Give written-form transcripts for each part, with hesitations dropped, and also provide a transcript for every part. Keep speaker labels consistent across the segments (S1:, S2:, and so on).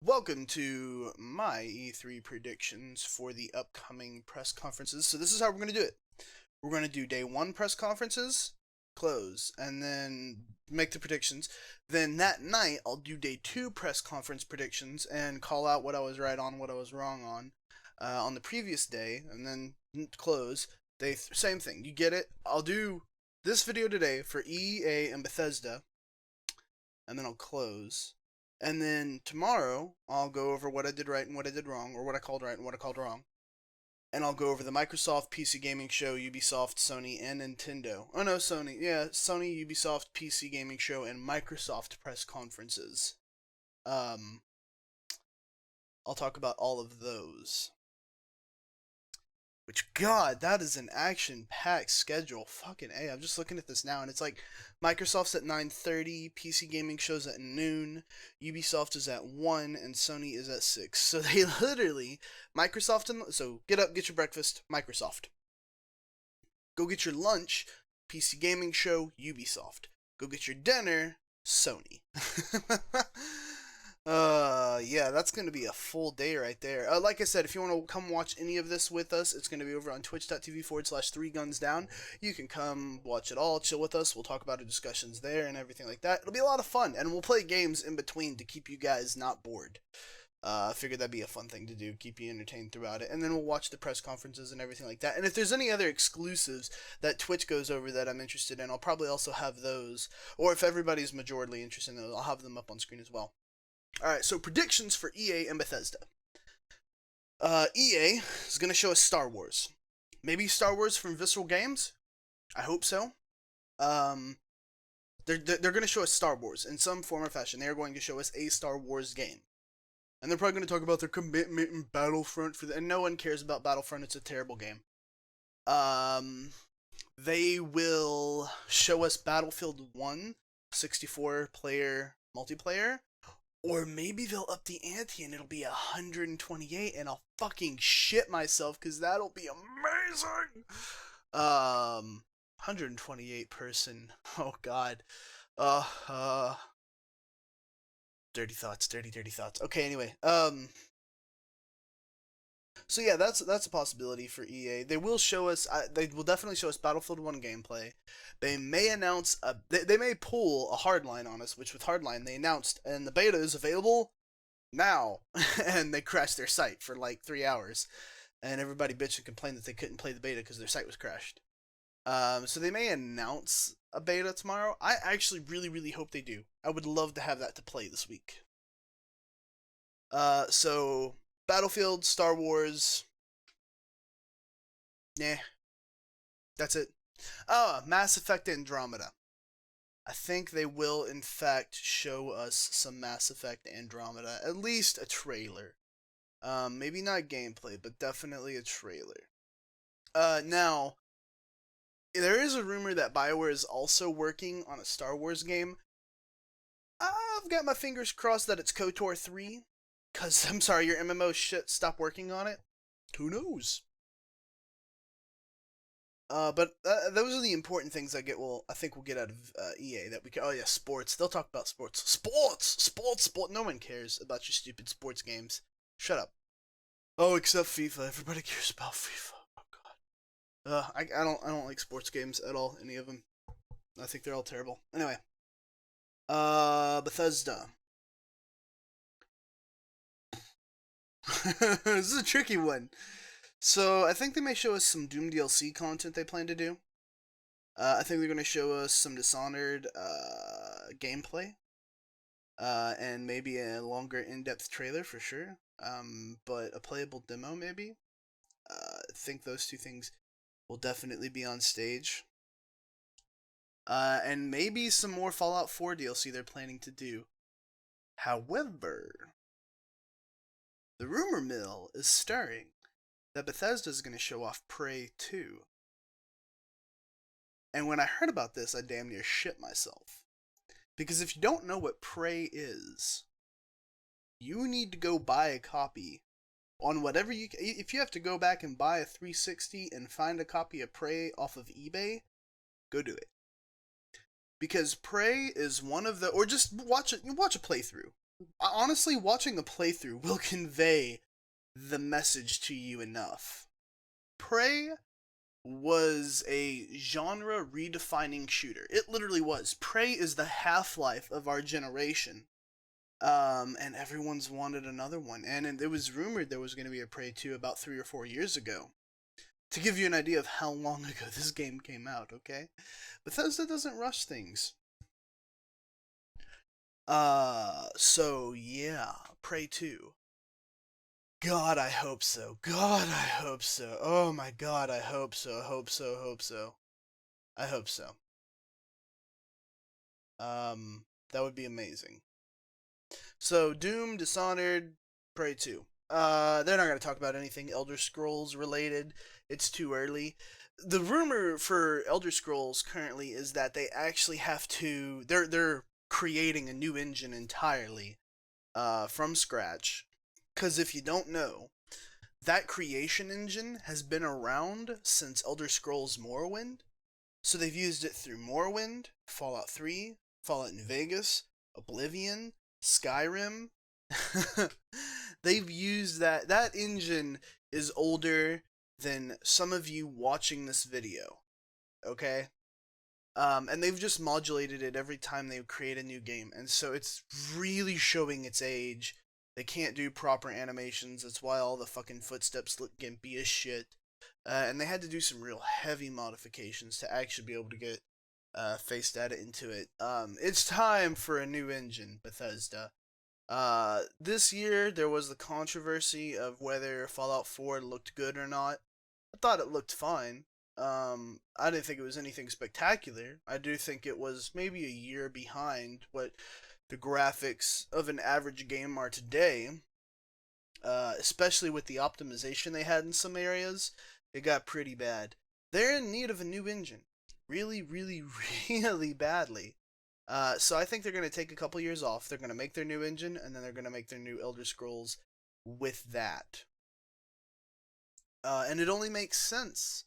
S1: Welcome to my E3 predictions for the upcoming press conferences. So this is how we're going to do it. We're going to do day one press conferences, close, and then make the predictions. Then that night, I'll do day two press conference predictions and call out what I was right on, what I was wrong on the previous day, and then close. Same thing. You get it? I'll do this video today for EA and Bethesda, and then I'll close. And then tomorrow, I'll go over what I did right and what I did wrong, or what I called right and what I called wrong. And I'll go over the Microsoft PC Gaming Show, Ubisoft, Sony, and Nintendo. Oh no, Sony. Yeah, Sony, Ubisoft, PC Gaming Show, and Microsoft press conferences. Um, I'll talk about all of those. Which, God, that is an action-packed schedule. Fucking A. I'm just looking at this now, and it's like Microsoft's at 9:30, PC Gaming Show's at noon, Ubisoft is at 1, and Sony is at 6. So they literally, so get up, get your breakfast, Microsoft. Go get your lunch, PC Gaming Show, Ubisoft. Go get your dinner, Sony. Yeah, that's going to be a full day right there. Like I said, if you want to come watch any of this with us, it's going to be over on twitch.tv/3gunsdown. You can come watch it all, chill with us. We'll talk about our discussions there and everything like that. It'll be a lot of fun, and we'll play games in between to keep you guys not bored. I figured that'd be a fun thing to do, keep you entertained throughout it. And then we'll watch the press conferences and everything like that. And if there's any other exclusives that Twitch goes over that I'm interested in, I'll probably also have those. Or if everybody's majorly interested in those, I'll have them up on screen as well. Alright, so predictions for EA and Bethesda. EA is going to show us Star Wars. Maybe Star Wars from Visceral Games? I hope so. They're going to show us Star Wars in some form or fashion. They are going to show us a Star Wars game. And they're probably going to talk about their commitment in Battlefront and no one cares about Battlefront. It's a terrible game. They will show us Battlefield 1, 64-player multiplayer. Or maybe they'll up the ante and it'll be 128 and I'll fucking shit myself because that'll be amazing. 128 person. Oh god. Dirty thoughts, dirty thoughts. Okay, anyway. So yeah, that's a possibility for EA. They will show us. They will definitely show us Battlefield 1 gameplay. They may announce They may pull a hardline on us, which with hardline they announced, and the beta is available now, and they crashed their site for like 3 hours, and everybody bitched and complained that they couldn't play the beta because their site was crashed. So they may announce a beta tomorrow. I actually really hope they do. I would love to have that to play this week. So Battlefield, Star Wars. Nah. That's it. Mass Effect Andromeda. I think they will, in fact, show us some Mass Effect Andromeda. At least a trailer. Maybe not gameplay, but definitely a trailer. Now, there is a rumor that BioWare is also working on a Star Wars game. I've got my fingers crossed that it's KOTOR 3. Because, I'm sorry, your MMO shit stopped working on it? Who knows? But those are the important things I think we'll get out of EA that we can. Oh yeah, sports. They'll talk about sports. Sports. No one cares about your stupid sports games. Shut up. Oh, except FIFA. Everybody cares about FIFA. Oh god. I don't like sports games at all. Any of them. I think they're all terrible. Anyway. Bethesda. This is a tricky one. So, I think they may show us some Doom DLC content they plan to do. I think they're going to show us some Dishonored gameplay. And maybe a longer in-depth trailer for sure. But a playable demo maybe. I think those two things will definitely be on stage. And maybe some more Fallout 4 DLC they're planning to do. However, the rumor mill is stirring that Bethesda is going to show off Prey 2. And when I heard about this, I damn near shit myself. Because if you don't know what Prey is, you need to go buy a copy on whatever you... If you have to go back and buy a 360 and find a copy of Prey off of eBay, go do it. Because Prey is one of the... Or just watch a playthrough. honestly, watching the playthrough will convey the message to you enough. Prey was a genre redefining shooter. It literally was. Prey is the Half-Life of our generation. And everyone's wanted another one. And it was rumored there was going to be a Prey 2 about 3 or 4 years ago. To give you an idea of how long ago this game came out, okay? Bethesda doesn't rush things. So yeah, Prey 2. God, I hope so. God, I hope so. Oh my god, I hope so. Hope so, hope so. I hope so. That would be amazing. So, Doom, Dishonored, Prey 2. They're not going to talk about anything Elder Scrolls related. It's too early. The rumor for Elder Scrolls currently is that they actually have to. They're creating a new engine entirely, from scratch. Because if you don't know, that creation engine has been around since Elder Scrolls Morrowind. So they've used it through Morrowind, Fallout 3, Fallout New Vegas, Oblivion, Skyrim. They've used that engine is older than some of you watching this video, okay? And they've just modulated it every time they create a new game, and so it's really showing its age. They can't do proper animations. That's why all the fucking footsteps look gimpy as shit. And they had to do some real heavy modifications to actually be able to get face data into it. It's time for a new engine, Bethesda. This year there was the controversy of whether Fallout 4 looked good or not. I thought it looked fine. I didn't think it was anything spectacular. I do think it was maybe a year behind what the graphics of an average game are today. Especially with the optimization they had in some areas, it got pretty bad. They're in need of a new engine. Really, really, really badly. So I think they're going to take a couple years off. They're going to make their new engine, and then they're going to make their new Elder Scrolls with that. And it only makes sense.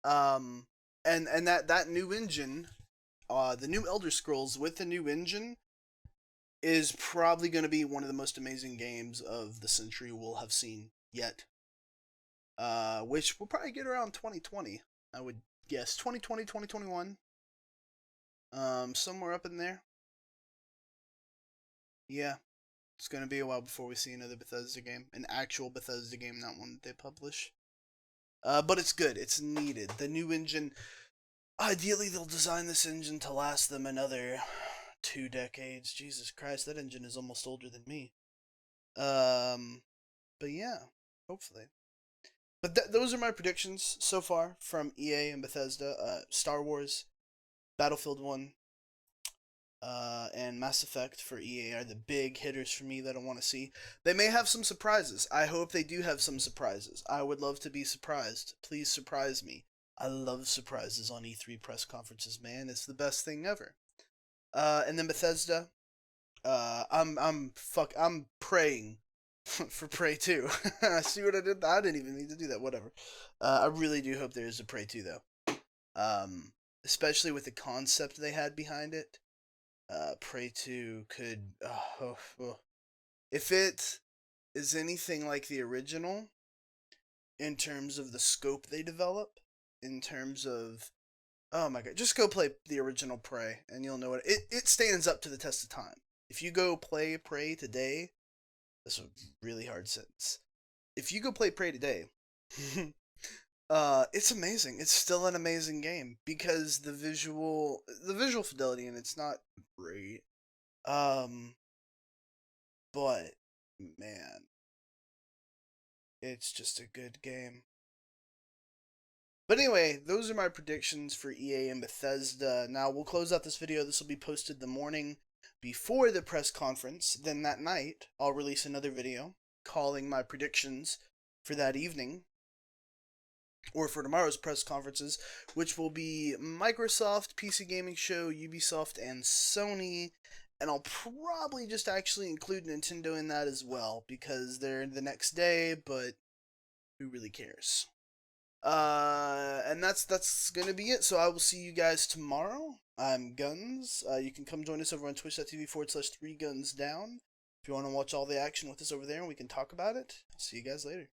S1: And that new engine, the new Elder Scrolls with the new engine, is probably going to be one of the most amazing games of the century we'll have seen yet. Which we'll probably get around 2020, I would guess. 2020, 2021. Somewhere up in there. Yeah, it's going to be a while before we see another Bethesda game. An actual Bethesda game, not one that they publish. But it's good. It's needed. The new engine. Ideally, they'll design this engine to last them another 2 decades. Jesus Christ, that engine is almost older than me. But yeah, hopefully. But those are my predictions so far from EA and Bethesda. Star Wars, Battlefield 1, and Mass Effect for EA are the big hitters for me that I want to see. They may have some surprises. I hope they do have some surprises. I would love to be surprised. Please surprise me. I love surprises on E3 press conferences, man. It's the best thing ever. And then Bethesda. I'm praying for Prey 2. See what I did? I didn't even need to do that. Whatever. I really do hope there is a Prey 2 though. Especially with the concept they had behind it. Prey 2 could. If it is anything like the original, in terms of the scope they develop, in terms of. Oh my god, just go play the original Prey and you'll know it stands up to the test of time. If you go play Prey today, this is a really hard sentence. If you go play Prey today, it's amazing. It's still an amazing game because the visual fidelity in it's not great. Um, but man, it's just a good game. But anyway, those are my predictions for EA and Bethesda. Now, we'll close out this video. This will be posted the morning before the press conference. Then that night, I'll release another video calling my predictions for that evening. Or for tomorrow's press conferences, which will be Microsoft, PC Gaming Show, Ubisoft, and Sony. And I'll probably just actually include Nintendo in that as well, because they're the next day, but who really cares? And that's gonna be it. So I will see you guys tomorrow. I'm Guns. You can come join us over on twitch.tv/3gunsdown. If If you want to watch all the action with us over there and we can talk about it, I'll see you guys later.